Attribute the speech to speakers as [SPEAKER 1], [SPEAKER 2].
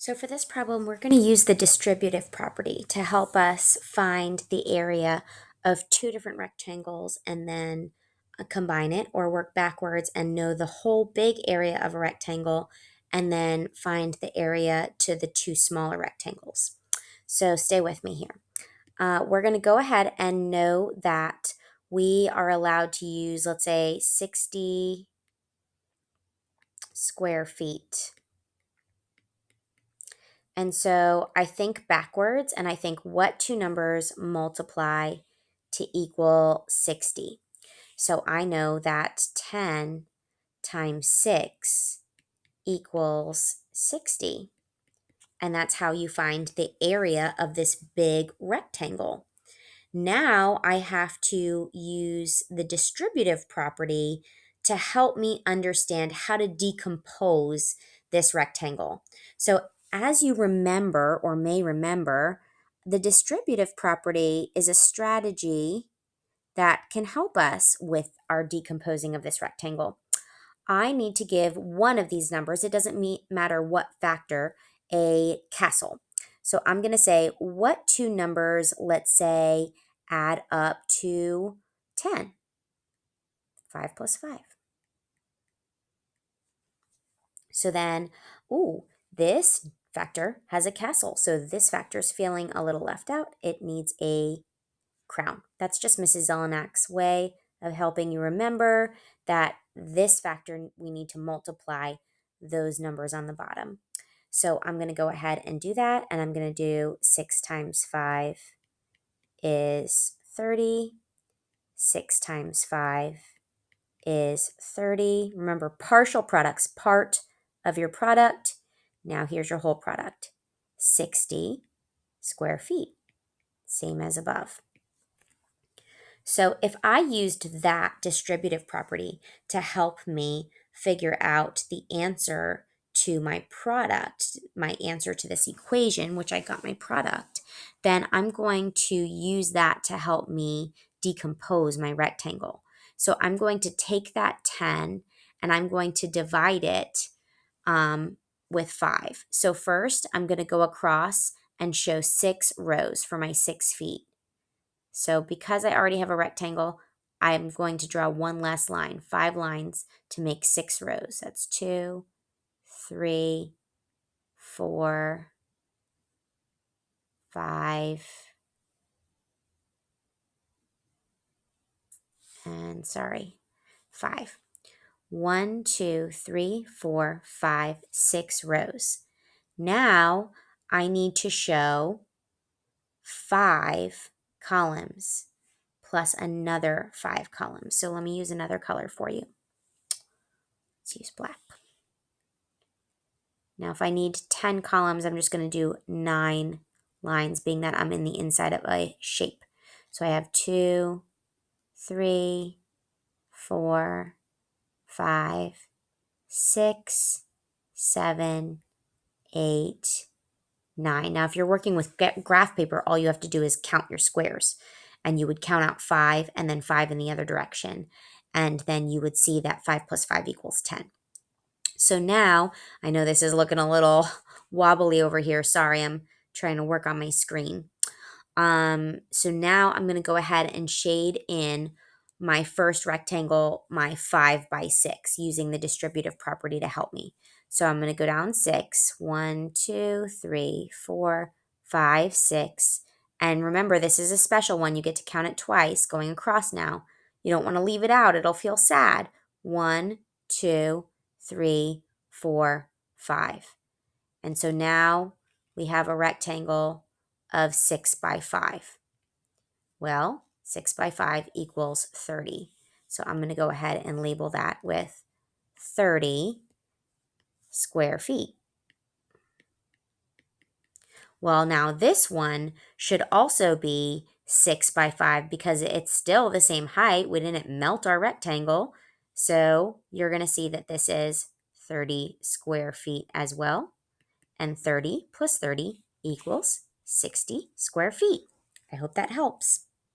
[SPEAKER 1] So for this problem, we're going to use the distributive property to help us find the area of two different rectangles and then combine it or work backwards and know the whole big area of a rectangle and then find the area to the two smaller rectangles. So stay with me here. We're going to go ahead and know that we are allowed to use, let's say, 60 square feet. And so I think backwards and I think what two numbers multiply to equal 60. So I know that 10 times 6 equals 60. And that's how you find the area of this big rectangle. Now I have to use the distributive property to help me understand how to decompose this rectangle. So, as you remember or may remember, the distributive property is a strategy that can help us with our decomposing of this rectangle. I need to give one of these numbers, it doesn't matter what factor, a castle. So I'm going to say, what two numbers, let's say, add up to 10? 5 plus 5. So then, this factor has a castle. So this factor is feeling a little left out. It needs a crown. That's just Mrs. Zelenak's way of helping you remember that this factor, we need to multiply those numbers on the bottom. So I'm going to go ahead and do that, and I'm going to do 6 times 5 is 30. 6 times 5 is 30. Remember, partial products, part of your product. Now here's your whole product. 60 square feet, same as above. So if I used that distributive property to help me figure out the answer to my product, my answer to this equation, which I got my product, then I'm going to use that to help me decompose my rectangle. So I'm going to take that 10 and I'm going to divide it with 5. So first, I'm going to go across and show 6 rows for my 6 feet. So because I already have a rectangle, I'm going to draw one last line, 5 lines to make 6 rows. That's 2, 3, 4, 5, and 5. 1, 2, 3, 4, 5, 6 rows. Now I need to show 5 columns plus another 5 columns. So let me use another color for you. Let's use black. Now, if I need 10 columns, I'm just going to do 9 lines, being that I'm in the inside of a shape. So I have 2, 3, 4, 5, 6, 7, 8, 9. Now, if you're working with graph paper, all you have to do is count your squares. And you would count out 5 and then 5 in the other direction. And then you would see that 5 plus 5 equals 10. So now, I know this is looking a little wobbly over here. Sorry, I'm trying to work on my screen. So now I'm going to go ahead and shade in my first rectangle, my 5 by 6, using the distributive property to help me. So I'm going to go down 6. 1, 2, 3, 4, 5, 6. And remember, this is a special one. You get to count it twice, going across now. You don't want to leave it out. It'll feel sad. 1, 2, 3, 4, 5. And so now we have a rectangle of 6 by 5. Well, 6 by 5 equals 30. So I'm going to go ahead and label that with 30 square feet. Well, now this one should also be 6 by 5 because it's still the same height. We didn't melt our rectangle. So you're going to see that this is 30 square feet as well. And 30 plus 30 equals 60 square feet. I hope that helps.